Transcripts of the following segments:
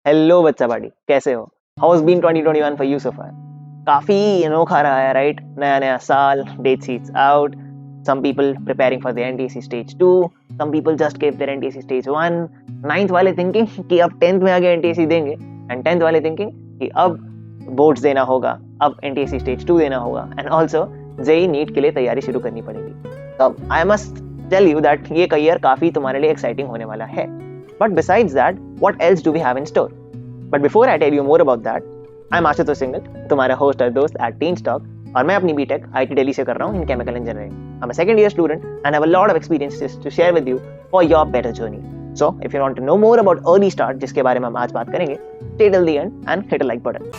Hello बच्चा party, कैसे हो? How has been 2021 for you so far? काफी अनोखा रहा है, राइट? नया नया साल, date sheets out, some people preparing for the NTSC stage 2, some people just gave their NTSC stage 1, 9th वाले thinking कि अब 10th में आगे NTSC देंगे, and 10th वाले thinking कि अब बोर्ड्स देना होगा, अब NTSC stage 2 देना होगा, and also JEE नीट के लिए तैयारी शुरू करनी पड़ेगी। तो I must tell you that ये करियर काफी तुम्हारे लिए एक्साइटिंग होने वाला है। But besides that, what else do we have in store? But before I tell you more about that, I'm Ashutosh Singhal, तुम्हारा होस्ट और दोस्त at Teen Talk, और मैं अपनी बीटेक IIT दिल्ली से कर रहा हूँ in chemical engineering. I'm a second year student and have a lot of experiences to share with you for your better journey. So, if you want to know more about early start, जिसके बारे में हम आज बात करेंगे, stay till the end and hit a like button.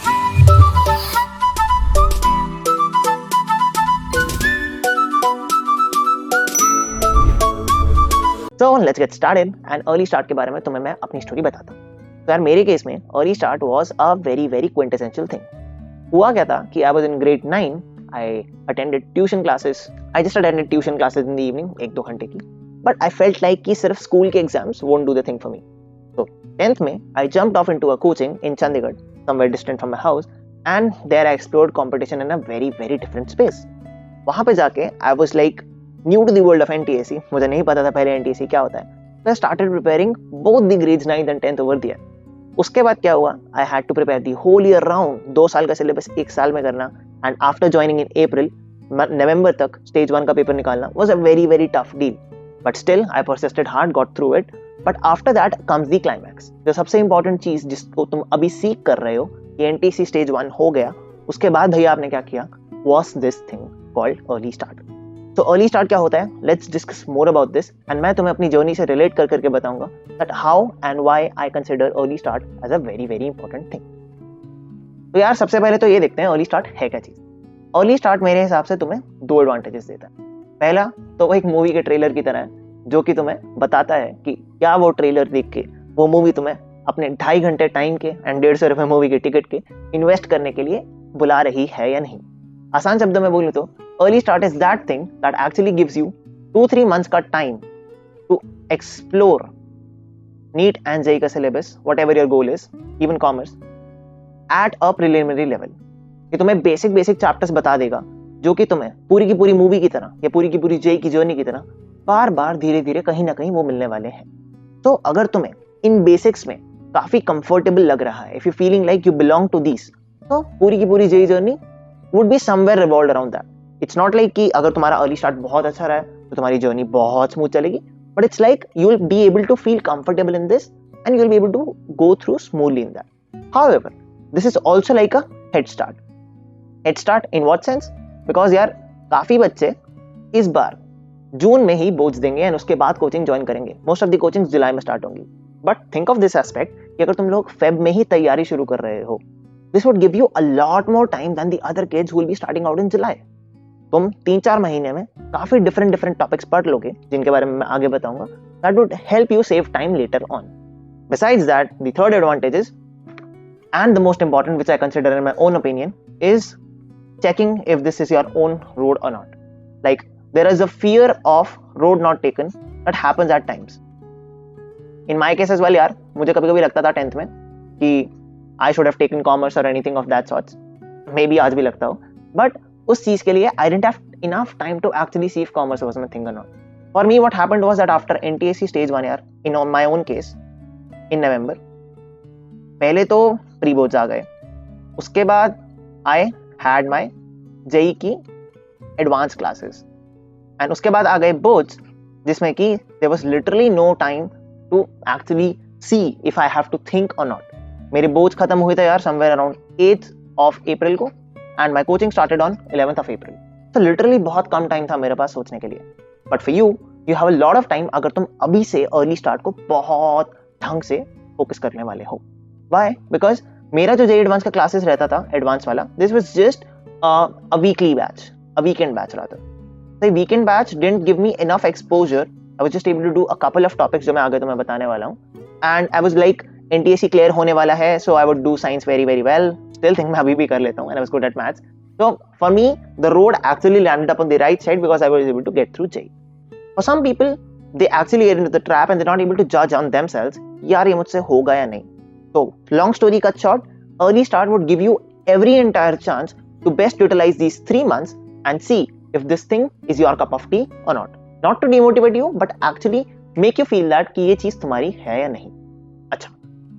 So let's get started and early start के बारे में तुम्हें मैं अपनी स्टोरी बताता हूँ। तो यार मेरे केस में early start was a very quintessential thing. हुआ क्या था कि I was in grade 9, I attended tuition classes. I just attended tuition classes in the evening, 1-2 घंटे की. But I felt like कि सिर्फ स्कूल के exams won't do the thing for me. So 10th में I jumped off into a coaching in Chandigarh, somewhere distant from my house, and there I explored competition in a very different space. वहाँ पे जाके I was like new to the world of NTSC. मुझे नहीं पता था पहले NTSC क्या होता है. So I started preparing both the grades 9th and 10th over there. उसके बाद क्या हुआ? I had to prepare the whole year round. 2 साल का सिलेबस 1 साल में करना, and after joining in April, November तक stage 1 का पेपर निकालना was a very tough deal. But still, I persisted hard, got through it. But after that comes the climax. जो सबसे important चीज जिसको तुम अभी सीख कर रहे हो कि NTSC stage 1 हो गया, उसके बाद भैया आपने क्या किया? Was this thing called early start. तो अर्ली स्टार्ट क्या होता है? Let's discuss more about this and मैं तुम्हें अपनी जर्नी से रिलेट कर करके बताऊंगा that how and why I consider early start as a very important thing. तो यार सबसे पहले तो ये देखते हैं अर्ली स्टार्ट है क्या चीज। अर्ली स्टार्ट मेरे हिसाब से तुम्हें 2 एडवांटेजेस देता है। पहला तो वो एक मूवी के ट्रेलर की तरह है जो कि तुम्हें बताता है कि क्या वो ट्रेलर देख के वो मूवी तुम्हें अपने 2.5 घंटे टाइम के एंड 150 रुपए मूवी के टिकट के इन्वेस्ट करने के लिए बुला रही है या नहीं। आसान शब्दों में बोलूं तो early start is that thing that actually gives you 2-3 months का time to explore NEET and JEE का syllabus, whatever your goal is, even commerce, at a preliminary level. ये तुम्हें बेसिक चैप्टर्स बता देगा जो कि तुम्हें पूरी की पूरी मूवी की तरह या पूरी की पूरी JEE की जर्नी की तरह बार धीरे धीरे कहीं ना कहीं वो मिलने वाले हैं। तो अगर तुम्हें इन बेसिक्स में काफी कंफर्टेबल लग रहा है, if you feeling like you belong to these, तो पूरी की पूरी JEE journey would be somewhere revolved around that. It's not like कि अगर तुम्हारा अर्ली स्टार्ट बहुत अच्छा रहा है तो तुम्हारी जर्नी बहुत स्मूथ चलेगी, but it's like you will be able to feel comfortable in this and you will be able to go through smoothly in that. However this is also like a head start in what sense? Because यार काफी बच्चे इस बार जून में ही boards देंगे and उसके बाद coaching join करेंगे। Most of the coaching जुलाई में स्टार्ट होंगी, but think of this aspect कि अगर तुम लोग फेब में ही तैयारी शुरू कर रहे हो, this would give you a lot more time than the other kids who will be starting out in July. तुम 3-4 महीने में काफी डिफरेंट टॉपिक्स पढ़ लोगे जिनके बारे में मैं आगे बताऊंगा। That would help you save time later on. Besides that the third advantage and the most important which I consider in my own opinion is checking if this is your own road और not. Like there is a fear of road not taken that happens at times. In my case as well यार, मुझे कभी लगता था 10th में कि I should have taken commerce और anything of that sorts. Maybe आज भी लगता हो, बट उस चीज के लिए I didn't have enough time to actually see if commerce was my thing or not. For me, what happened was that after NTSC stage 1 यार, in my own case, in November, पहले तो pre boards आ गए, उसके बाद I had my JEE की advance classes and उसके बाद आ गए बोर्ड्स जिसमें कि there was literally no time to actually see if I have to think or not. मेरे बोर्ड्स खत्म हुए थे यार somewhere around 8th of April को and my coaching started on 11th of April. So literally बहुत कम time था मेरे पास सोचने के लिए. But for you, you have a lot of time अगर तुम अभी से early start को बहुत ढंग से फोकस करने वाले हो. Why? Because मेरा जो JEE Advanced का क्लासेस रहता था, एडवांस वाला, this was just a weekly batch, a weekend batch rather. The weekend batch didn't give me enough exposure. I was just able to do a couple of topics जो मैं आगे तुम्हें बताने वाला हूँ. And I was like NTSC clear होने वाला है, so I would do science very well. Still think मैं अभी भी कर लेता हूँ and I was good at maths. So for me, the road actually landed up on the right side because I was able to get through JEE. For some people, they actually get into the trap and they're not able to judge on themselves, यार ये मुझसे होगा या नहीं. So, long story cut short, early start would give you every entire chance to best utilize these 3 months and see if this thing is your cup of tea or not. Not to demotivate you, but actually make you feel that कि ये चीज तुम्हारी है या नहीं. अच्छा,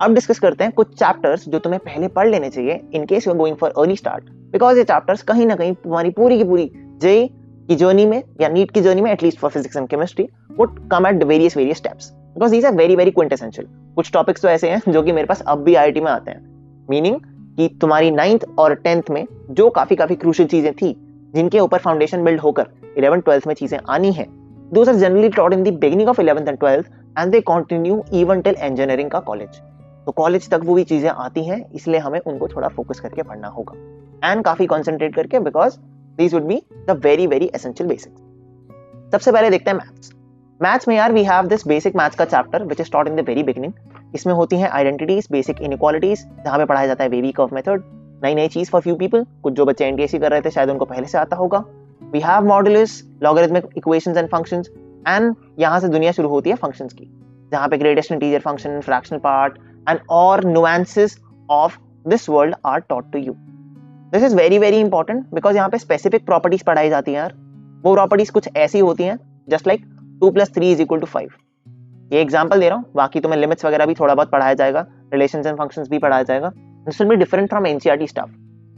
अब discuss करते हैं कुछ चैप्टर्स जो तुम्हें पहले पढ़ लेने चाहिए in case you are going for early start, because ये चैप्टर्स कहीं ना कहीं तुम्हारी पूरी की पूरी जेई की जर्नी में या नीट की जर्नी में at least for physics and chemistry would come at various steps, because these are very very quintessential. कुछ टॉपिक्स तो ऐसे हैं जो कि मेरे पास अब भी आईआईटी में आते हैं, मीनिंग कि तुम्हारी 9th और 10th में जो काफी क्रूशियल चीजें थी जिनके ऊपर फाउंडेशन बिल्ड होकर 11th 12th में चीजें आनी है, those are generally taught in the beginning of 11th and 12th and they continue even till engineering का कॉलेज. तो कॉलेज तक वो भी चीजें आती हैं, इसलिए हमें उनको थोड़ा फोकस करके पढ़ना होगा एंड काफी कॉन्सेंट्रेट करके, because these would be the very very essential basics. सबसे पहले देखते हैं मैथ्स. मैथ्स में यार we have this basic maths का chapter which is taught in the very beginning. इसमें होती हैं आइडेंटिटीज, बेसिक इनइक्वालिटीज, जहां पे पढ़ाया जाता है बेबी कर्व मेथड, नई चीज फॉर फ्यू पीपल. कुछ जो बच्चे एनटीएससी कर रहे थे शायद उनको पहले से आता होगा. We have modulus, logarithmic equations and functions, and यहां से दुनिया शुरू होती है फंक्शंस की, जहां पे greatest integer function, fractional part and और nuances of this world are taught to you. This is very very important because यहाँ पे स्पेसिफिक प्रॉपर्टीज पढ़ाई जाती हैं यार. वो प्रॉपर्टीज कुछ ऐसी होती हैं जस्ट लाइक 2 + 3 = 5. ये एग्जांपल दे रहा हूँ, बाकी तुम्हें लिमिट्स वगैरह भी थोड़ा बहुत पढ़ाया जाएगा, रिलेशंस एंड फंक्शंस भी पढ़ाया जाएगा. This will be different from NCERT stuff,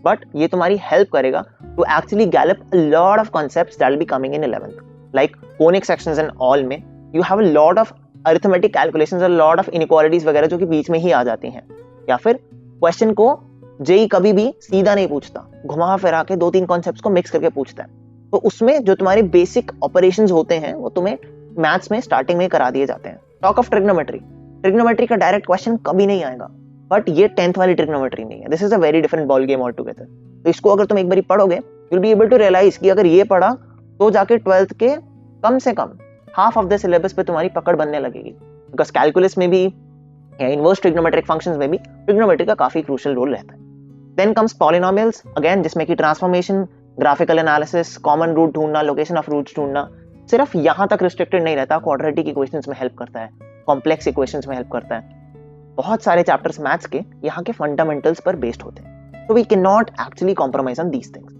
but ये तुम्हारी हेल्प करेगा to actually gallop a lot of concepts that will be coming in 11th, like conic sections and all में you have a lot of arithmetic calculations, a lot of inequalities वगैरह जो कि बीच में ही आ जाती हैं. या फिर क्वेश्चन को जेई कभी भी सीधा नहीं पूछता, घुमा फिरा के 2-3 कॉन्सेप्ट्स को मिक्स करके पूछता है. तो उसमें जो तुम्हारे बेसिक ऑपरेशंस होते हैं वो तुम्हें मैथ्स में स्टार्टिंग में करा दिए जाते हैं. टॉक ऑफ ट्रिग्नोमेट्री का डायरेक्ट क्वेश्चन कभी नहीं आएगा, बट ये 10th वाली ट्रिग्नोमेट्री नहीं है. This is a very different ball game all together. तो इसको अगर तुम एक बार पढ़ोगे you will be able to realise कि अगर ये पढ़ा तो जाके 12th के कम से कम हाफ ऑफ द सिलेबस पे तुम्हारी पकड़ बनने लगेगी, बिकॉज कैलकुलस में भी या इनवर्स ट्रिग्नोमेट्रिक फंक्शंस में भी ट्रिग्नोमेट्री का काफी क्रूशियल रोल रहता है. देन कम्स पॉलिनोमियल्स, अगेन जिसमें कि transformation, graphical analysis, common root ढूंढना, लोकेशन ऑफ रूट्स ढूंढना सिर्फ यहां तक रिस्ट्रिक्टेड नहीं रहता, क्वाड्रेटिक इक्वेशंस में हेल्प करता है, कॉम्प्लेक्स इक्वेशंस में हेल्प करता है. बहुत सारे चैप्टर्स मैथ्स के यहाँ के फंडामेंटल्स पर बेस्ड होते हैं, तो we can not actually compromise on these things.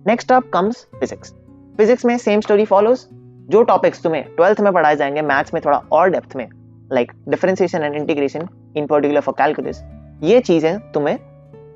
Next up comes physics. Physics में सेम स्टोरी फॉलोज. जो टॉपिक्स तुम्हें 12th में पढ़ाए जाएंगे मैथ्स में थोड़ा और डेप्थ में, like differentiation and integration in particular for calculus, ये चीजें तुम्हें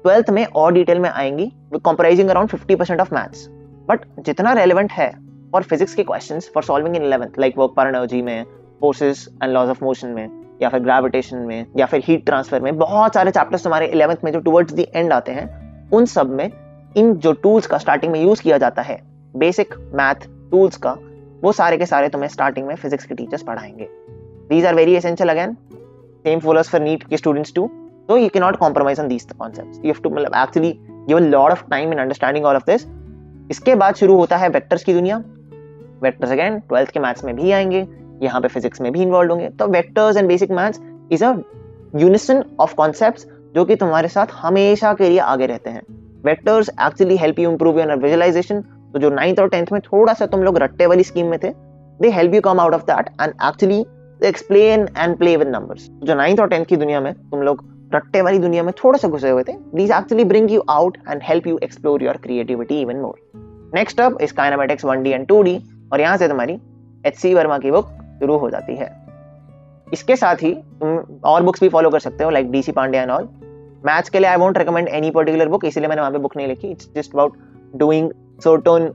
12th में और डिटेल में आएंगी, comprising around 50% of maths. But जितना रेलेवेंट है फॉर फिजिक्स के questions for solving in 11th, like work power energy में, forces and laws of motion में, या फिर ग्रेविटेशन में, या फिर हीट ट्रांसफर में, बहुत सारे चैप्टर्स तुम्हारे 11th में जो टुवर्ड्स द एंड आते हैं, उन सब में इन जो टूल्स का स्टार्टिंग में यूज किया जाता है, बेसिक मैथ टूल्स का, वो सारे के सारे तुम्हें स्टार्टिंग में फिजिक्स के टीचर्स पढ़ाएंगे. These are very essential. Again same follows for NEET के students too. So you cannot compromise on these concepts. You have to actually give a lot of time in understanding all of this. इसके बाद शुरू होता है vectors की दुनिया. Vectors again 12th के maths में भी आएंगे, यहाँ पे फिजिक्स में भी इन्वॉल्व होंगे. तो vectors and basic maths is a unison of concepts जो कि तुम्हारे साथ हमेशा के लिए आगे रहते हैं. Vectors actually help you improve your visualisation. तो जो 9th और 10th में थोड़ा सा तुम लोग रट्टे वाली स्कीम में थे, they help you come out of that and actually explain and play with numbers. जो 9th और 10th की दुनिया में तुम लोग रट्टे वाली दुनिया में थोड़ा सा घुसे हुए थे, these actually bring you out and help you explore your creativity even more. Next up is kinematics 1D and 2D, और यहाँ से तुम्हारी HC वर्मा की बुक शुरू हो जाती है. इसके साथ ही तुम और बुक्स भी फॉलो कर सकते हो, like DC Pandey and all. Maths के लिए I won't recommend any particular book, इसलिए मैंने वहां पे बुक नहीं लिखी. It's just about doing certain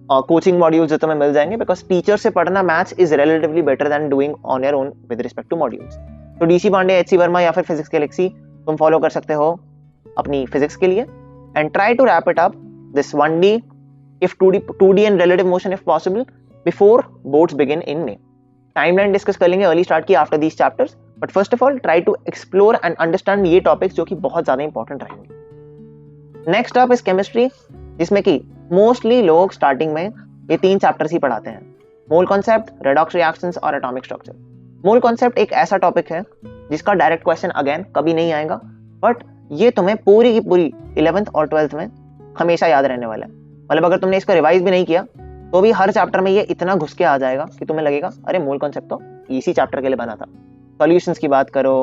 coaching modules जो तुम्हें मिल जाएंगे, बिकॉज टीचर से पढ़ना maths is relatively better than doing on your own with respect to modules. तो DC पांडे, HC वर्मा या फिर फिजिक्स के लेक्सी तुम फॉलो कर सकते हो अपनी फिजिक्स के लिए. And try to wrap it up this 1D if 2D and relative motion if possible before boards begin in May. Timeline discuss कर लेंगे अर्ली स्टार्ट की after these chapters, but first of all try to explore and understand ये topics जो कि बहुत ज्यादा important रहेंगे. Next up is chemistry, जिसमें कि मोस्टली लोग स्टार्टिंग में ये 3 चैप्टर्स ही पढ़ाते हैं, मोल कॉन्सेप्ट, रेडॉक्स रिएक्शंस और एटॉमिक स्ट्रक्चर. मोल कॉन्सेप्ट एक ऐसा टॉपिक है जिसका डायरेक्ट क्वेश्चन अगेन कभी नहीं आएगा, बट ये तुम्हें पूरी की पूरी 11th और 12th में हमेशा याद रहने वाला है. मतलब अगर तुमने इसको रिवाइज भी नहीं किया तो भी हर चैप्टर में ये इतना घुस के आ जाएगा कि तुम्हें लगेगा अरे मोल कॉन्सेप्ट तो इसी चैप्टर के लिए बना था. सॉल्यूशंस की बात करो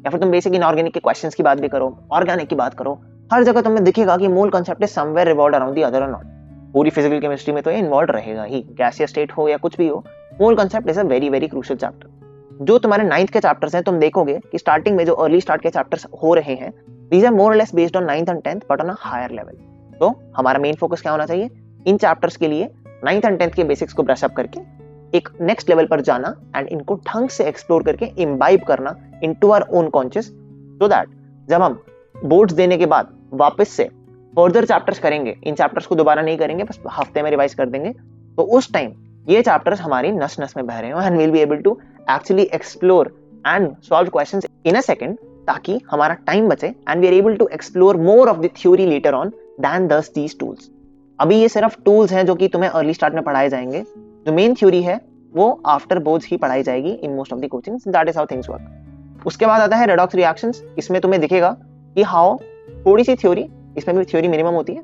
या फिर तुम बेसिक इनऑर्गेनिक के क्वेश्चंस की बात भी करो, ऑर्गेनिक की बात करो, हर जगह तुम्हें दिखेगा कि mole concept is somewhere revolved around the other और नॉट। पूरी फिजिकल केमिस्ट्री में तो ये इन्वॉल्व रहेगा ही, गैसियस स्टेट हो या कुछ भी हो, mole concept is a very very crucial chapter. जो तुम्हारे 9th के चैप्टर्स हैं, तुम देखोगे कि स्टार्टिंग में जो अर्ली स्टार्ट के चैप्टर्स हो रहे हैं, दीज आर मोर और less based on 9th and 10th but on a higher level. तो हमारा मेन फोकस क्या होना चाहिए, इन चैप्टर्स के लिए 9th एंड 10th के बेसिक्स को ब्रश अप करके एक नेक्स्ट लेवल पर जाना एंड इनको ढंग से एक्सप्लोर करके इम्बाइब करना into our own conscious, so that जब हम बोर्ड्स देने के बाद वापस से फर्दर चैप्टर्स करेंगे, इन चैप्टर्स को दोबारा नहीं करेंगे, बस हफ्ते में रिवाइज कर देंगे, तो उस टाइम ये चैप्टर्स हमारी नस नस में बह रहे हो and will be able to actually explore and solve questions in a second, ताकि हमारा टाइम बचे and we are able to explore more of the theory later on than thus these tools. अभी ये सिर्फ टूल्स हैं जो कि तुम्हें अर्ली स्टार्ट में पढ़ाए जाएंगे, जो मेन थ्योरी है वो आफ्टर बोर्ड्स ही पढ़ाई जाएगी in most of the coachings, that is how things work. उसके बाद आता है रेडॉक्स रिएक्शंस। इसमें तुम्हें दिखेगा कि हाउ थोड़ी सी थ्योरी, इसमें भी थ्योरी मिनिमम होती है,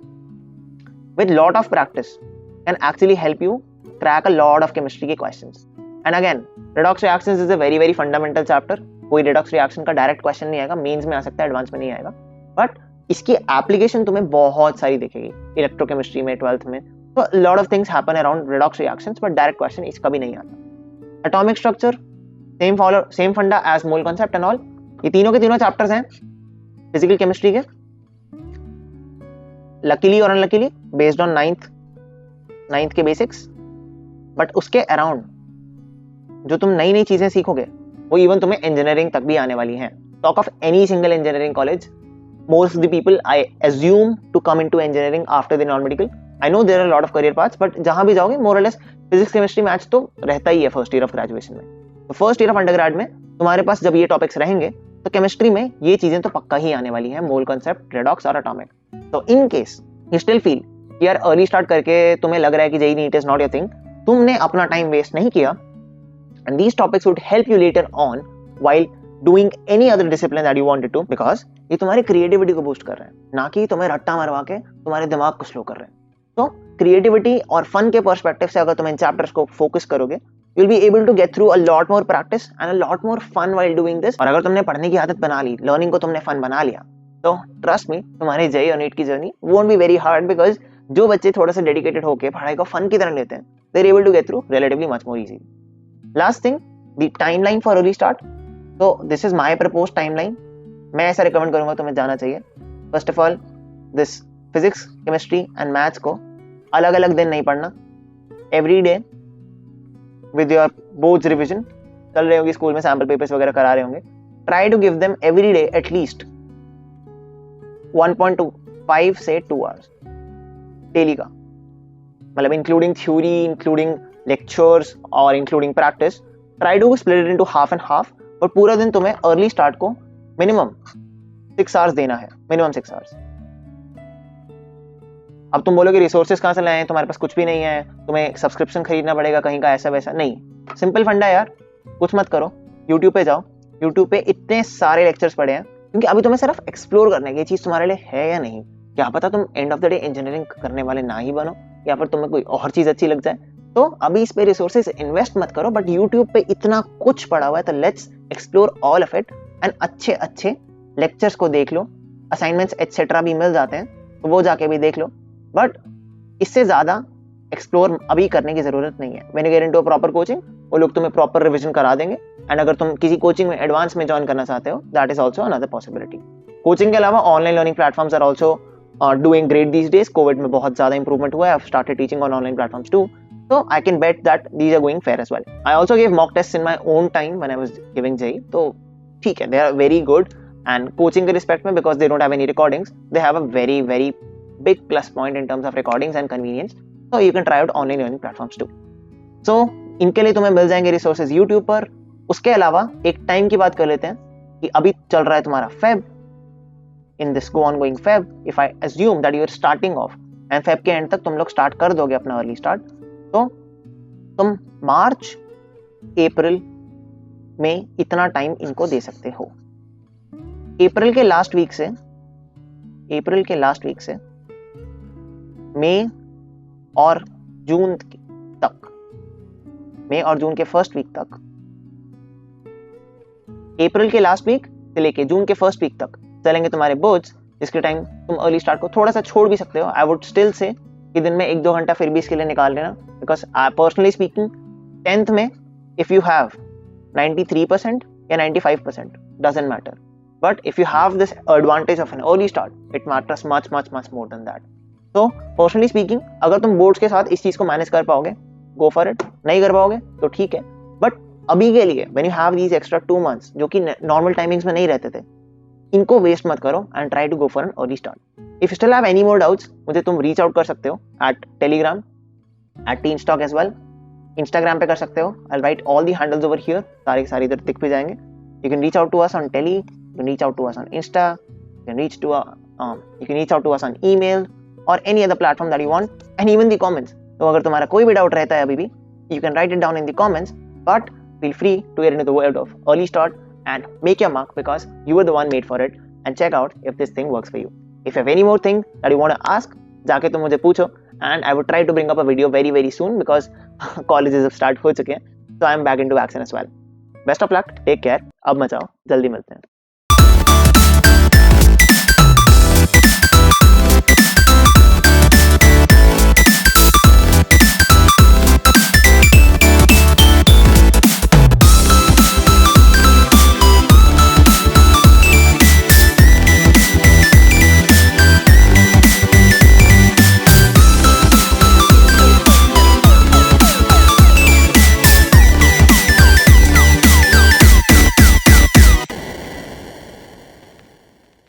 with lot of practice can actually help you crack a lot of chemistry के questions. And again redox reactions is a very very fundamental chapter. कोई रेडॉक्स रिएक्शन का डायरेक्ट क्वेश्चन नहीं आएगा, mains में आ सकता है, एडवांस में नहीं आएगा, बट इसकी एप्लीकेशन तुम्हें बहुत सारी दिखेगी इलेक्ट्रोकेमिस्ट्री में 12th में। तो lot of things happen around redox reactions, but direct question इसका भी नहीं आता। Atomic structure same funda as mole concept and all. ये तीनों के तीनों चैप्टर्स हैं फिजिकल केमिस्ट्री के, लकीली और अनलकीली बेस्ड ऑन 9th के बेसिक्स, बट उसके अराउंड जो तुम नई नई चीजें सीखोगे वो इवन तुम्हें इंजीनियरिंग तक भी आने वाली हैं। Talk of any single engineering college, most of the people I assume to come into engineering after the non-medical. I know there are a lot of career paths, but जहां भी जाओगे more or less physics chemistry match तो रहता ही है first year of graduation में। तो first year of undergrad में तुम्हारे पास जब ये टॉपिक्स रहेंगे तो केमिस्ट्री में ये चीजें तो पक्का ही आने वाली हैं, मोल कॉन्सेप्ट, रेडॉक्स और एटॉमिक। तो इन केस यू स्टिल फील कि यार अर्ली स्टार्ट करके तुम्हें लग रहा है कि JEE NEET is not your thing, तुमने अपना टाइम वेस्ट नहीं किया, and these topics would help you later on while doing any other discipline that you wanted to, because ये तुम्हारी क्रिएटिविटी को बूस्ट कर रहे हैं, ना कि तुम्हें रट्टा मरवा के तुम्हारे दिमाग को स्लो कर रहे हैं। तो क्रिएटिविटी और फन के पर्सपेक्टिव से अगर तुम इन चैप्टर्स को फोकस करोगे, you'll be able to get through a lot more practice and a lot more fun while doing this। और अगर तुमने पढ़ने की आदत बना ली, लर्निंग को तुमने फन बना लिया, तो ट्रस्ट मी तुम्हारी जेईई और नीट की journey won't be very hard, because जो बच्चे थोड़ा सा डेडिकेटेड होकर पढ़ाई को फन की तरह लेते हैं, they're able to get through relatively much more easy। Last thing, the timeline for early start। So this is my proposed timeline। मैं ऐसा रिकमेंड करूंगा तुम्हें जाना चाहिए। First of all, this physics, chemistry and maths को अलग अलग दिन नहीं पढ़ना, every day with your boards revision चल रहे होंगे, स्कूल में सैम्पल पेपर्स वगैरह करा रहे होंगे, try to give them every day at least 1.25 से 2 hours डेली का, मतलब इंक्लूडिंग थ्योरी, इंक्लूडिंग लेक्चर्स और including practice. Try to split it into half and half, और पूरा दिन तुम्हें अर्ली स्टार्ट को मिनिमम 6 hours देना है, मिनिमम 6 hours। अब तुम बोलोगे रिसोर्सेज कहां से लाएं, तुम्हारे पास कुछ भी नहीं है, तुम्हें सब्सक्रिप्शन खरीदना पड़ेगा कहीं का, ऐसा वैसा नहीं। सिंपल फंडा यार, कुछ मत करो, यूट्यूब पे जाओ, यूट्यूब पे इतने सारे लेक्चर्स पड़े हैं, क्योंकि अभी तुम्हें सिर्फ एक्सप्लोर करना है कि ये चीज तुम्हारे लिए है या नहीं। क्या पता तुम end of the day engineering करने वाले ना ही बनो, या फिर तुम्हें कोई और चीज अच्छी लग जाए। तो अभी इस पे रिसोर्सेज इन्वेस्ट मत करो, बट यूट्यूब पे इतना कुछ पड़ा हुआ है, तो let's explore all of it and अच्छे अच्छे लेक्चर्स को देख लो, असाइनमेंट्स एटसेट्रा भी मिल जाते हैं, तो वो जाके भी देख लो, बट इससे ज्यादा एक्सप्लोर अभी करने की जरूरत नहीं है। When you get into a proper coaching, वो लोग तुम्हें प्रॉपर रिवीजन करा देंगे, एंड अगर तुम किसी कोचिंग में एडवांस में ज्वाइन करना चाहते हो, that is also another possibility. Coaching के अलावा online learning platforms are also doing great these days. COVID में बहुत ज्यादा इंप्रूवमेंट हुआ है, I have started teaching on online platforms too, so I can bet that these are going fair as well। I also gave mock tests in my own time when I was giving JEE, तो ठीक है, they are very good, and coaching के respect में, because they don't have any recordings, they have a very very big plus point in terms of recordings and convenience, so you can try out online learning platforms too। so इनके लिए तुम्हें मिल जाएंगे resources YouTube पर। उसके अलावा एक time की बात कर लेते हैं कि अभी चल रहा है तुम्हारा Feb, in this go on going Feb, if I assume that you are starting off and Feb के end तक तुम लोग स्टार्ट कर दोगे अपना अर्ली स्टार्ट, तो तुम मार्च अप्रैल में इतना टाइम इनको दे सकते हो। अप्रैल के लास्ट वीक से मई और जून तक, मई और जून के फर्स्ट वीक तक, अप्रैल के लास्ट वीक से लेके जून के फर्स्ट वीक तक चलेंगे तुम्हारे बोर्ड्स, जिसके टाइम तुम अर्ली स्टार्ट को थोड़ा सा छोड़ भी सकते हो। आई वुड स्टिल से कि दिन में 1-2 घंटा फिर भी इसके लिए निकाल लेना, बिकॉज पर्सनली स्पीकिंग 10th में इफ यू हैव 93% या 95% doesn't matter, but if you have this advantage of N early start it matters much much much more than that. तो पर्सनली स्पीकिंग अगर तुम बोर्ड्स के साथ इस चीज को मैनेज कर पाओगे, गो फॉर इट। नहीं कर पाओगे तो ठीक है, बट अभी के लिए when you have these extra 2 months जो कि नॉर्मल टाइमिंग्स में नहीं रहते थे, इनको वेस्ट मत करो and try to go for an early start. If you still have any more doubts, मुझे तुम रीच आउट कर सकते हो at Telegram, at teen stock as well. Instagram पे कर सकते हो, I will write all the handles over here, सारे इधर दिख भी जाएंगे। You can reach out to us on Tele, you can reach out to us on Insta, you can reach out to us on email और any other platform that you want, and even the comments. तो अगर तुम्हारा कोई भी doubt रहता है अभी भी, you can write it down in the comments, but feel free to get into the world of early start and make your mark because you were the one made for it, and check out if this thing works for you. If you have any more thing that you want to ask, जाके तुम मुझे पूछो, and I would try to bring up a video very very soon because colleges have start हो चुके हैं, so I am back into action as well. Best of luck, take care, अब मचाओ, जल्दी मिलते हैं।